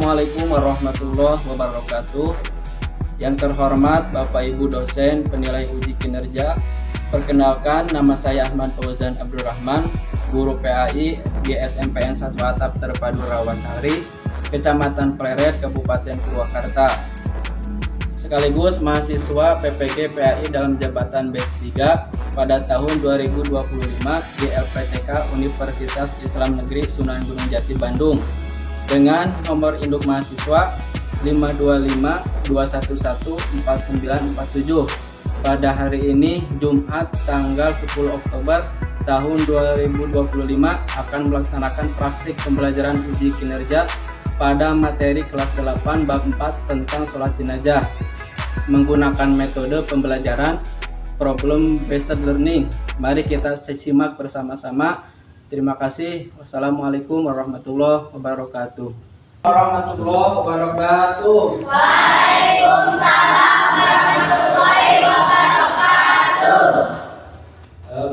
Assalamualaikum warahmatullahi wabarakatuh. Yang terhormat Bapak Ibu dosen penilai uji kinerja, perkenalkan nama saya Ahmad Fauzan Abdurrahman, guru PAI di SMPN 1 Atap Terpadu Rawasari, Kecamatan Pleret, Kabupaten Purwakarta. Sekaligus mahasiswa PPG PAI dalam jabatan BES 3 pada tahun 2025 di LPTK Universitas Islam Negeri Sunan Gunung Jati, Bandung, dengan nomor induk mahasiswa 525211494 pada hari ini Jumat tanggal 10 Oktober tahun 2025 akan melaksanakan praktik pembelajaran uji kinerja pada materi kelas 8 bab 4 tentang sholat jenazah menggunakan metode pembelajaran problem based learning. Mari kita simak bersama-sama. Terima kasih. Wassalamualaikum warahmatullahi wabarakatuh. Warahmatullahi wabarakatuh. Waalaikumsalam warahmatullahi wabarakatuh.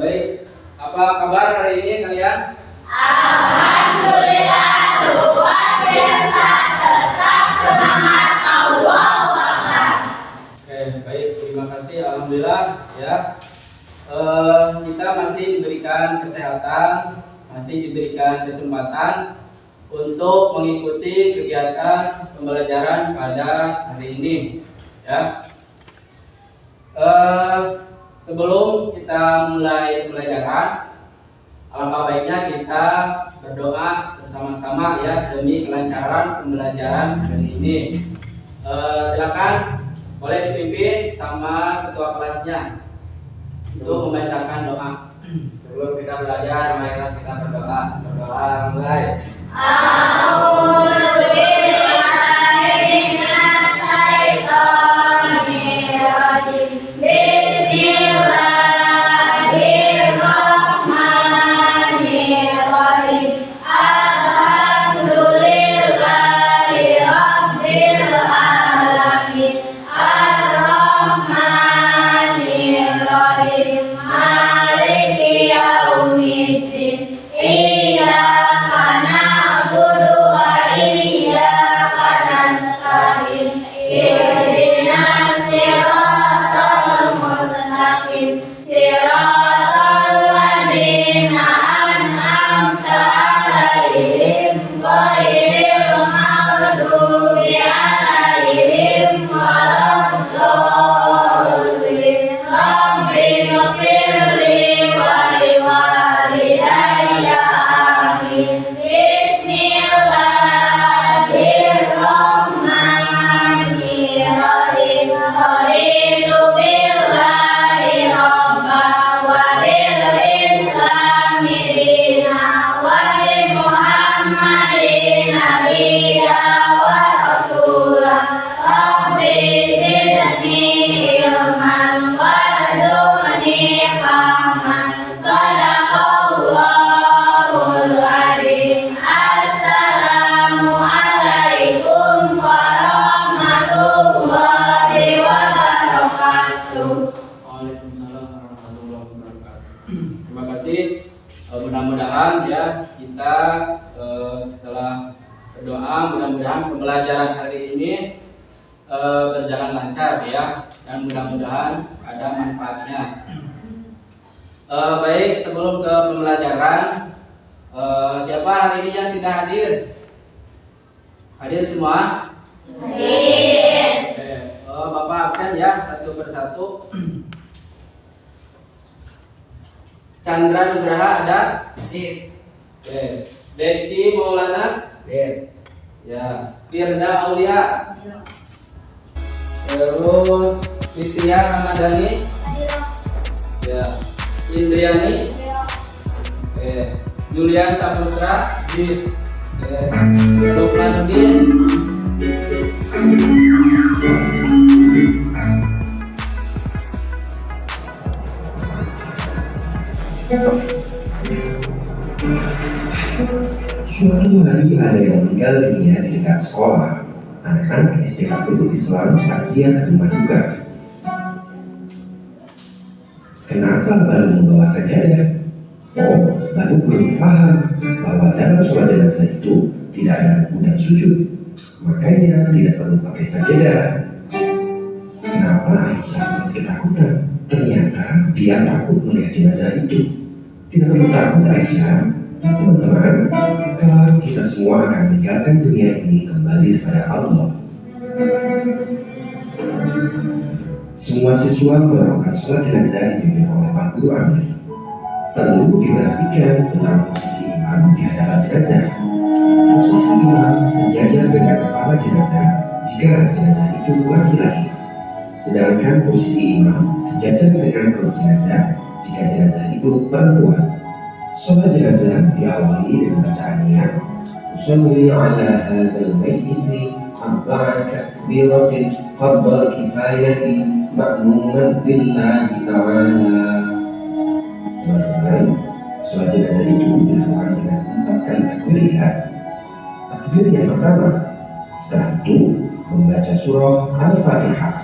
Baik, apa kabar hari ini kalian? Alhamdulillah luar biasa, tetap semangat, Allahu Akbar. Oke, baik, terima kasih. Alhamdulillah ya. Kita masih diberikan kesehatan, masih diberikan kesempatan untuk mengikuti kegiatan pembelajaran pada hari ini ya. Sebelum kita mulai pembelajaran, alangkah baiknya kita berdoa bersama-sama ya demi kelancaran pembelajaran hari ini. Silakan boleh dipimpin sama ketua kelasnya untuk membacakan doa. Sebelum kita belajar, marilah kita berdoa. Mulai. Terima kasih. Mudah-mudahan ya kita setelah berdoa, mudah-mudahan pembelajaran hari ini berjalan lancar ya, dan mudah-mudahan ada manfaatnya. Baik, sebelum ke pembelajaran, siapa hari ini yang tidak hadir? Hadir semua? Hadir. Bapak absen ya, satu persatu. Chandra Nugraha ada? Hadir. Deki Maulana? Hadir. Ya. Firda Aulia? Terus Fitria Ramadhani? Ya. Indriani? Julian Saputra? Hadir. Lukmanuddin? Suatu hari ada yang meninggal dunia di dekat sekolah. Anak-anak SD Abdul Islam takziah ke rumah duka. Kenapa baru membawa sajadah? Oh, baru belum paham bahwa dalam sholat jenazah itu tidak ada rukuk dan sujud. makanya tidak perlu pakai sajadah. Kenapa Aisyah sangat ketakutan? Ternyata dia takut melihat jenazah itu. Tidak perlu takut Aisyah. Teman-teman, kalau kita semua akan meninggalkan dunia ini kembali kepada Allah. Semua siswa melakukan sholat jenazah dipimpin oleh Pak Guru Amir. Perlu diperhatikan tentang posisi imam di hadapan jenazah. Posisi imam sejajar dengan kepala jenazah jika jenazah itu laki-laki. Sedangkan posisi imam sejajar dengan perut jenazah jika jenazah itu perempuan. Sholat jenazah diawali dengan bacaan niat Usolli ala hadzal mayyiti arba'a takbiratin fardal kifayati ma'muman billahi ta'ala. Teman-teman, sholat jenazah itu dilakukan dengan 4 kali takbir ya. Takbir yang pertama, setelah itu membaca surah Al-Fatihah.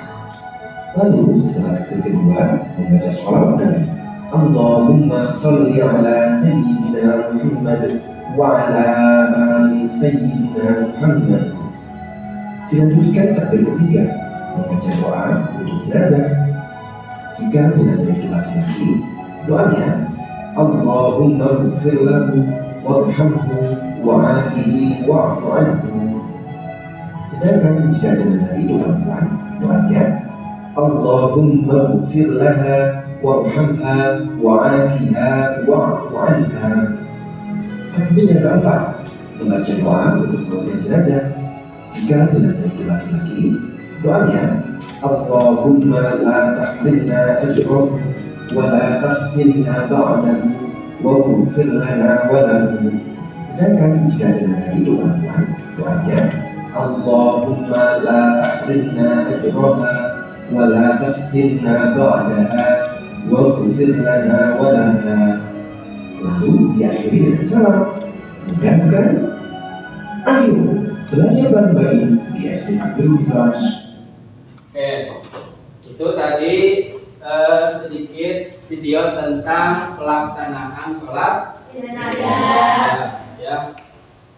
Lalu setelah takbir kedua membaca sholawat Nabi Allahumma sholli ala sayyidina Muhammad wa ala ali sayyidina Muhammad. Dilanjutkan takbir ketiga membaca doa untuk jenazah. Jika jenazah itu laki-laki, doanya Allahumma ighfir lahu warhamhu wa'afihi wa'fu anhu. Sedangkan jika jenazah itu perempuan, doanya Allahumma ighfir laha warhamha wa'afiha wa'fu anha. Takbir yang keempat membaca doa untuk keluarga jenazah. Jika jenazah itu laki-laki, doanya Allahumma la tahrimna ajrahu wa la taftinna ba'dahu wa ighfir lana wa lahu. Sedangkan jika jenazah itu perempuan, doanya Allahumma la tahrimna ajraha wa la taftinna ba'daha wa ighfir lana wa laha. Lalu diakhiri dengan salam. Mudah bukan? Ayo belajar bareng-bareng di SD Takbirul Islam. Oke, itu tadi sedikit video tentang pelaksanaan sholat jenazah. Ya,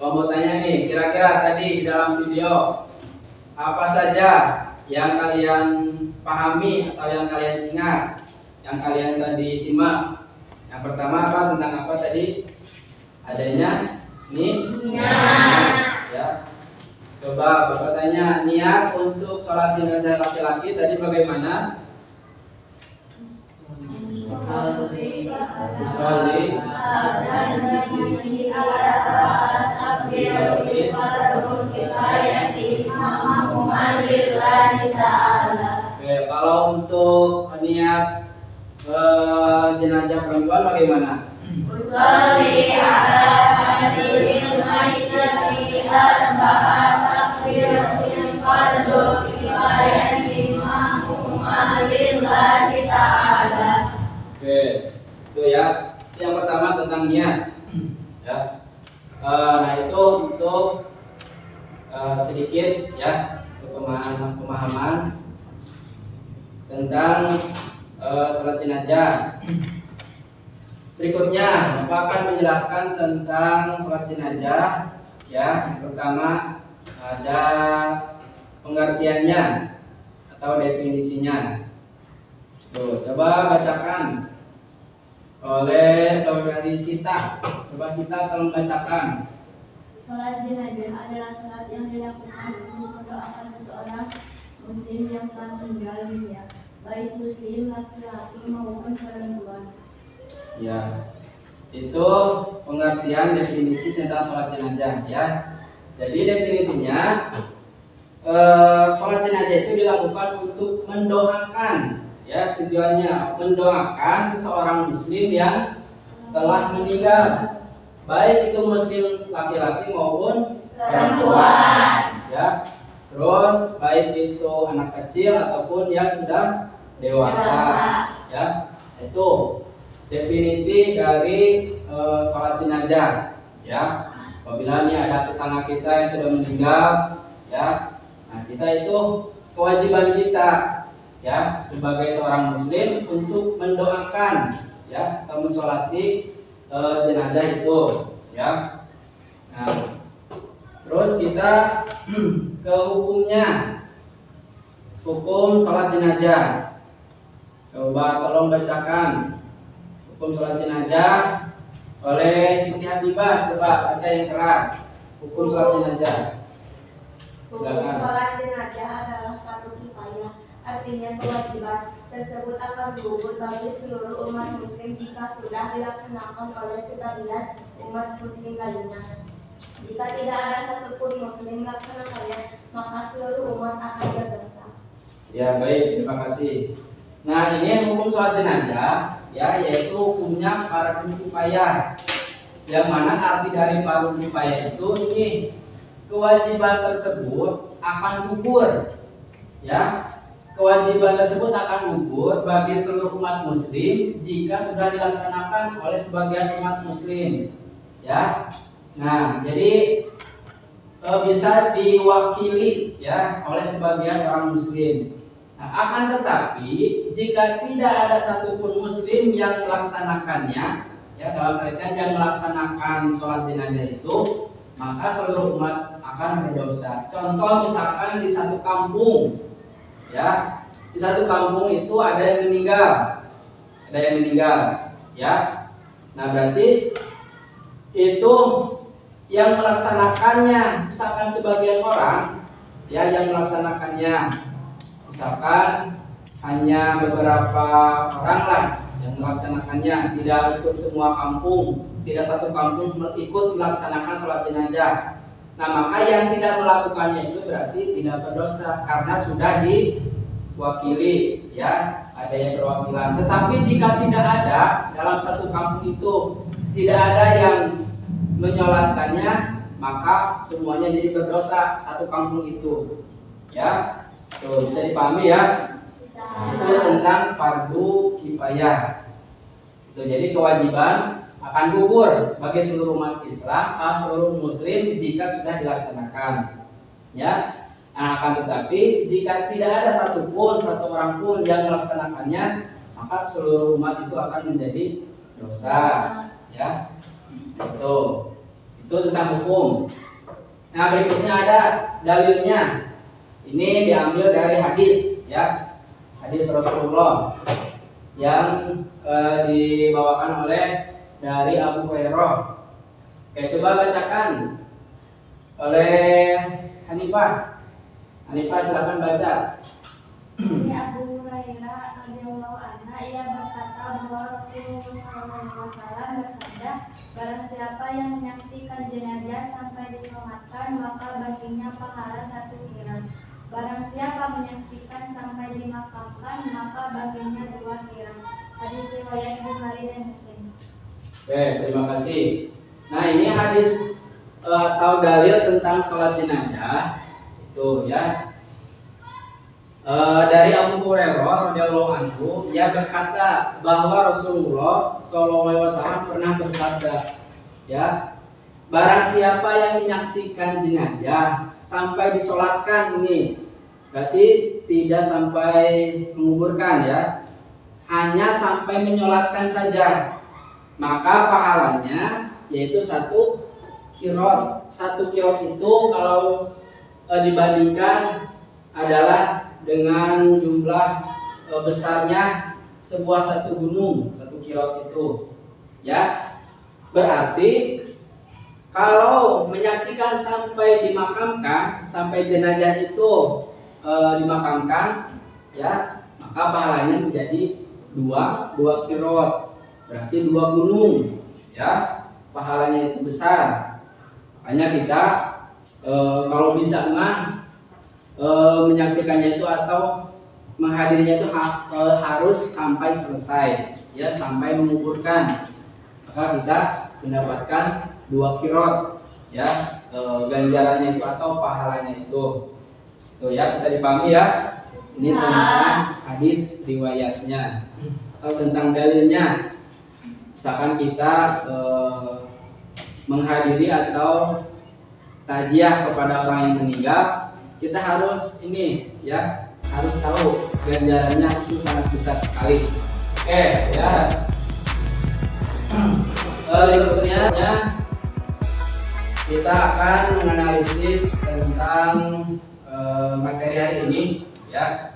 mau tanya nih, kira-kira tadi di dalam video apa saja yang kalian pahami atau yang kalian ingat, yang kalian tadi simak? Yang pertama apa, tentang apa tadi? Adanya niat. Ya. Coba Bapak tanya, niat untuk sholat jenazah laki-laki tadi bagaimana? Usolli Oke, kalau untuk niat jenazah perempuan bagaimana? Usolli ala hadhil mayyiti arba'a takbiratin fardhu kifayati ma'muman lillahi ta'ala. Oke, itu ya. Yang pertama tentang niat. Ya. Nah itu untuk sedikit ya pemahaman tentang sholat jenazah. Berikutnya Bapak akan menjelaskan tentang sholat jenazah. Ya, yang pertama ada pengertiannya atau definisinya. Tuh, coba bacakan oleh saudari Sita. Coba Sita tolong bacakan. Sholat jenazah adalah sholat yang dilakukan untuk mendoakan seseorang muslim yang telah meninggal dunia, baik muslim laki-laki maupun perempuan. Ya, itu pengertian definisi tentang sholat jenazah ya. Jadi definisinya sholat jenazah itu dilakukan untuk mendoakan, ya tujuannya mendoakan seseorang muslim yang telah meninggal, baik itu muslim laki-laki maupun perempuan. Ya, terus baik itu anak kecil ataupun yang sudah dewasa. Ya, itu definisi dari sholat jenazah. Ya, apabila ini ada tetangga kita yang sudah meninggal, ya, nah kita itu kewajiban kita, ya, sebagai seorang muslim untuk mendoakan, ya, atau mensolati jenazah itu, ya. Nah, Terus kita ke hukumnya. Hukum sholat jenazah. Coba tolong bacakan hukum sholat jenazah oleh Siti Habibah. Coba baca yang keras. Hukum sholat jenazah. Hukum sholat jenazah adalah fardu kifayah, artinya kewajiban tersebut akan gugur bagi seluruh umat muslim jika sudah dilaksanakan oleh sebagian umat muslim lainnya. Jika tidak ada satupun muslim melaksanakannya, maka seluruh umat akan berdosa. Ya baik, terima kasih. Nah ini hukum sholat jenazah, ya, yaitu hukumnya fardu kifayah. Yang mana arti dari fardu kifayah itu ini kewajiban tersebut akan gugur, ya. Kewajiban tersebut akan gugur bagi seluruh umat muslim jika sudah dilaksanakan oleh sebagian umat muslim, ya. Nah, jadi bisa diwakili, ya, oleh sebagian orang muslim. Nah, akan tetapi jika tidak ada satupun muslim yang melaksanakannya, ya, dalam artian yang melaksanakan sholat jenazah itu, maka seluruh umat akan berdosa. Contoh misalkan di satu kampung, ya, di satu kampung itu ada yang meninggal, ya. Nah berarti itu yang melaksanakannya, misalkan sebagian orang, ya, yang melaksanakannya, misalkan hanya beberapa orang lah yang melaksanakannya, tidak ikut semua kampung, tidak satu kampung ikut melaksanakan sholat jenazah. Nah maka yang tidak melakukannya itu berarti tidak berdosa karena sudah diwakili, ya, ada yang perwakilan. Tetapi jika tidak ada dalam satu kampung itu tidak ada yang menyolatkannya, maka semuanya jadi berdosa satu kampung itu, ya. Tuh bisa dipahami, ya. Itu tentang fardu kifayah. Itu jadi kewajiban akan gugur bagi seluruh umat Islam atau seluruh muslim jika sudah dilaksanakan, ya. Nah, akan tetapi jika tidak ada satu orang pun yang melaksanakannya, maka seluruh umat itu akan menjadi dosa, ya. Itu tentang hukum. Nah berikutnya ada dalilnya. Ini diambil dari hadis, ya, hadis Rasulullah yang dibawakan oleh dari Abu Hurairah. Oke, coba bacakan oleh Hanifah. Hanifah silakan baca. Dari Abu Hurairah radhiyallahu anhu, ia berkata bahwa Rasulullah SAW bersabda, barang siapa yang menyaksikan jenazah sampai disolatkan, maka baginya pahala 1 qirat. Barang siapa menyaksikan sampai dimakamkan, maka baginya 2 qirat. Hadis riwayat Bukhari dan Muslim. Oke, terima kasih. Nah ini hadis atau dalil tentang sholat jenazah itu, ya. Dari Abu Hurairah radhiyallahu anhu, ia berkata bahwa Rasulullah SAW pernah bersabda, ya, barang siapa yang menyaksikan jenazah sampai disolatkan, ini berarti tidak sampai menguburkan, ya, hanya sampai menyolatkan saja, maka pahalanya yaitu 1 qirot. 1 qirot itu kalau dibandingkan adalah dengan jumlah besarnya satu gunung, 1 qirot itu, ya. Berarti kalau menyaksikan sampai dimakamkan, sampai jenazah itu dimakamkan, ya, maka pahalanya menjadi 2 qirot, berarti 2 gunung, ya, pahalanya itu besar. Makanya kita kalau bisa menyaksikannya itu atau menghadirinya itu harus sampai selesai, ya, sampai menguburkan, maka kita mendapatkan 2 qirot, ya, ganjarannya itu atau pahalanya itu. Tuh, ya, bisa dipahami, ya. Ini tentang hadis riwayatnya atau tentang dalilnya. Misalkan kita menghadiri atau taziah kepada orang yang meninggal, kita harus ini, ya, harus tahu ganjarannya itu sangat besar sekali. Oke, ya. Berikutnya, ya, kita akan menganalisis tentang materi hari ini, ya.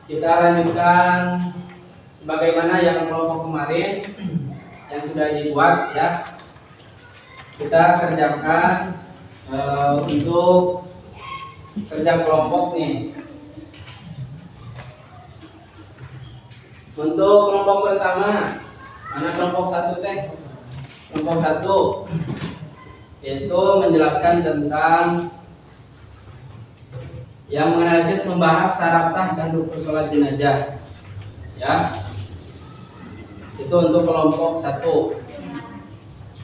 Kita lanjutkan sebagaimana yang kelompok kemarin yang sudah dibuat, ya. Kita kerjakan untuk kerja kelompok nih. Untuk kelompok pertama, mana kelompok 1 teh? Kelompok 1 yaitu menjelaskan tentang yang menganalisis, membahas syarat sah dan rukun sholat jenazah, ya. Itu untuk kelompok 1.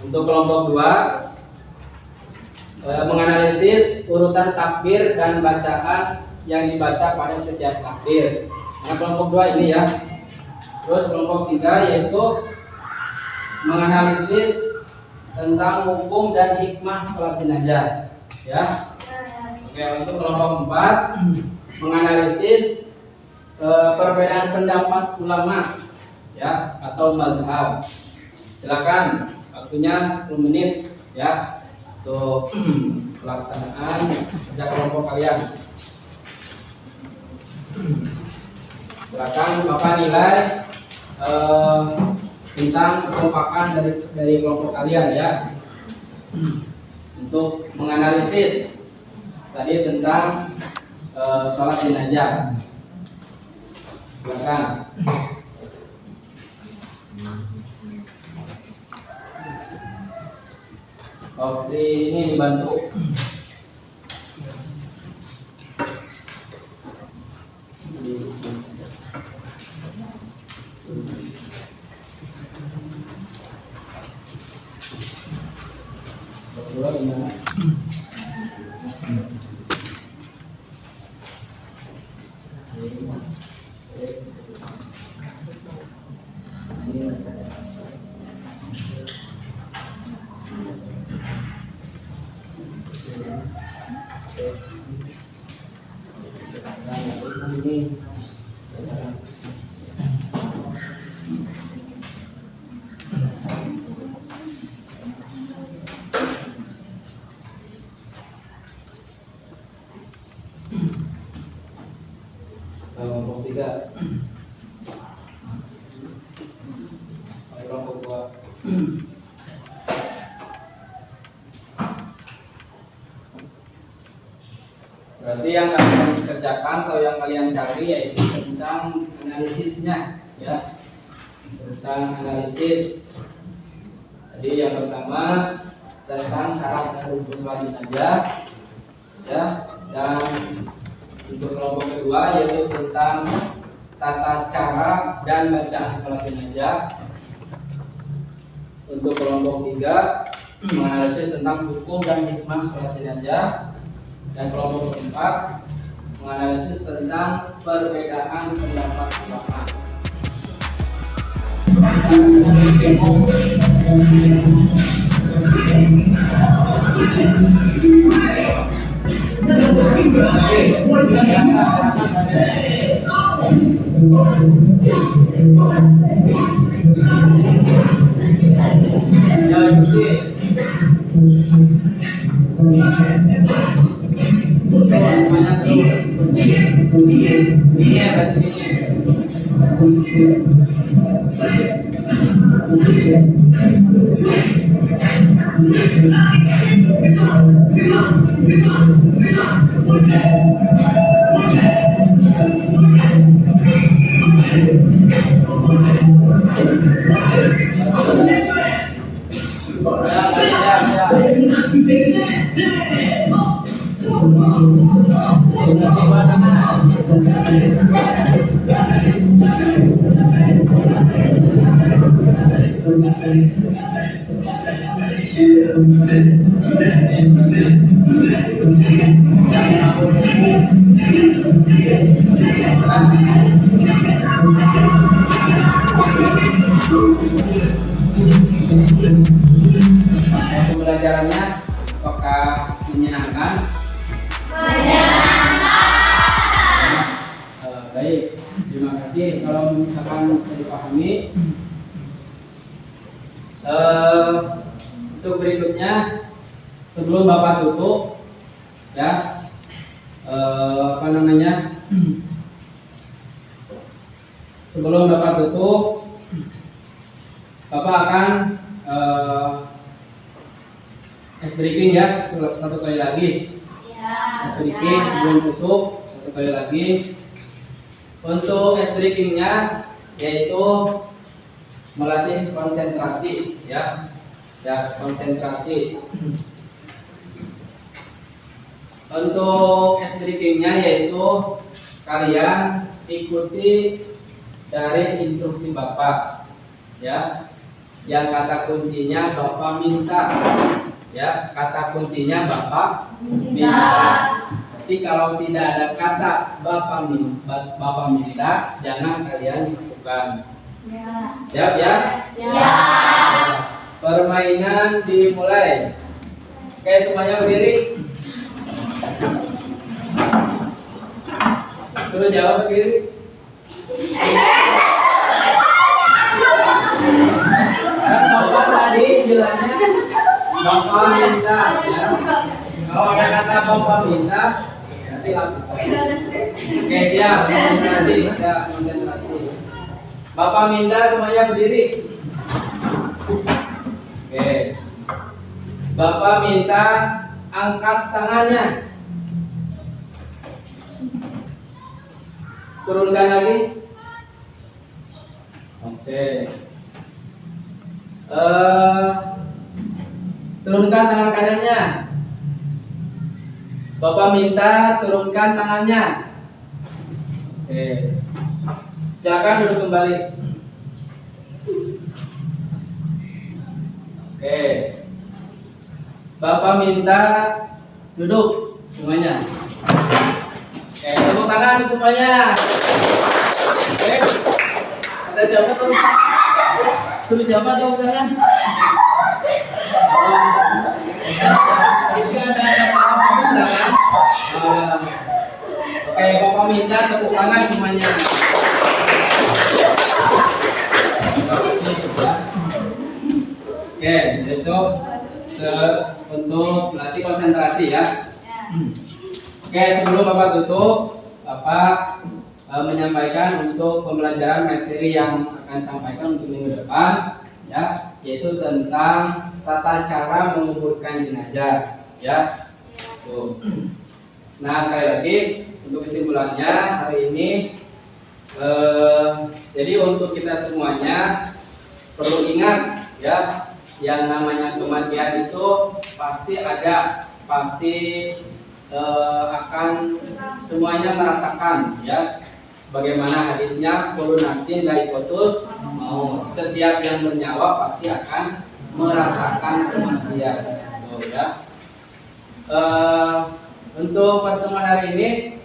Untuk kelompok 2 menganalisis urutan takbir dan bacaan yang dibaca pada setiap takbir. Nah, kelompok 2 ini, ya. Terus kelompok 3 yaitu menganalisis tentang hukum dan hikmah sholat jenazah, ya. Oke, untuk kelompok 4 menganalisis perbedaan pendapat ulama, ya, atau mazhab. Silakan, waktunya 10 menit, ya, untuk pelaksanaan kerja kelompok kalian. Silakan Bapak nilai tentang kekompakan dari kelompok kalian, ya, untuk menganalisis tadi tentang sholat jenazah. Silakan. Oke, ini dibantu. Kelompok 3, kelompok 2. Berarti yang kalian kerjakan atau yang kalian cari yaitu tentang analisisnya, ya, tentang analisis. Jadi yang pertama tentang syarat dan rukun sholat jenazah, ya, dan untuk kelompok kedua yaitu tentang tata cara dan bacaan sholat jenazah. Untuk kelompok 3 menganalisis tentang hukum dan hikmah sholat jenazah. Dan kelompok keempat menganalisis tentang perbedaan pendapat ulama. Pembelajarannya apakah menyenangkan? Baik, terima kasih. Kalau misalkan bisa dipahami, untuk berikutnya sebelum Bapak tutup ya, sebelum Bapak tutup, Bapak akan es breaking ya, satu kali lagi. Es breaking sebelum tutup, satu kali lagi. Untuk es breakingnya yaitu melatih konsentrasi ya, konsentrasi. Untuk es breakingnya yaitu kalian ikuti dari instruksi Bapak ya, yang kata kuncinya Bapak minta ya, kata kuncinya Bapak minta. Jadi kalau tidak ada kata Bapak minta, jangan kalian lakukan. Siap ya? Siap. Permainan dimulai. Oke, semuanya berdiri. Terus siapa berdiri? Kan Bapak tadi bilangnya Bapak minta ya. Kalau ada kata Bapak minta, nanti lakukan. Oke, siap. Konsentrasi. Bapak minta semuanya berdiri. Oke. Bapak minta angkat tangannya. Turunkan lagi. Oke. Turunkan tangan kanannya. Bapak minta turunkan tangannya. Oke. Silakan duduk kembali. Oke. Bapak minta duduk semuanya. Oke, tepuk tangan semuanya. Oke. Ada siapa tuh? Suruh siapa tepuk tangan? Ini ada Bapak minta kan? Oke, Bapak minta tepuk tangan semuanya. Oke, itu untuk melatih konsentrasi ya. Oke, sebelum Bapak tutup, Bapak menyampaikan untuk pembelajaran materi yang akan sampaikan untuk minggu depan ya, yaitu tentang tata cara menguburkan jenazah ya. Tuh. Nah, sekali lagi untuk kesimpulannya hari ini jadi untuk kita semuanya perlu ingat ya, yang namanya kematian itu pasti ada, pasti akan semuanya merasakan ya. Sebagaimana hadisnya, kullu nafsin dha'iqatul maut. Setiap yang bernyawa pasti akan merasakan kematian. Tuh, ya. Untuk pertemuan hari ini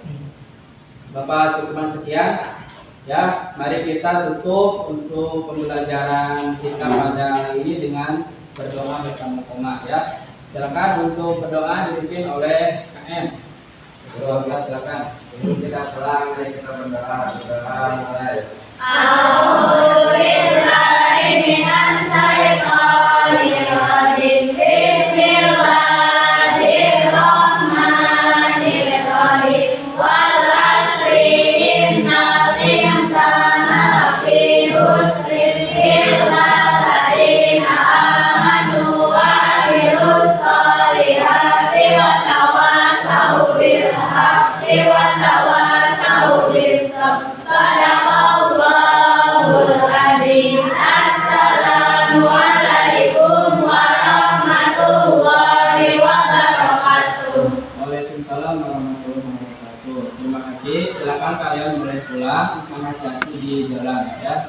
Bapak cukupkan sekian ya. Mari kita tutup untuk pembelajaran kita pada hari ini dengan berdoa bersama-sama ya. Silakan untuk berdoa dipimpin oleh KM. Berdoa, silakan. Kita pulang, mari kita berdoa mulai. A'udzubillahi minas syaitonir rajim. Bismillahirrahmanirrahim. Wal 'asri innal insana lafi khusrin illa alladziina aamanu wa 'amilus sholihati wa tawassaw bil haqqi wa tawassaw bis sabr. Shadaqallahul adzim. Assalamualaikum warahmatullahi wabarakatuh. Waalaikumsalam warahmatullahi wabarakatuh. Terima kasih. Silakan kalian boleh pulang, hati-hati di jalan ya.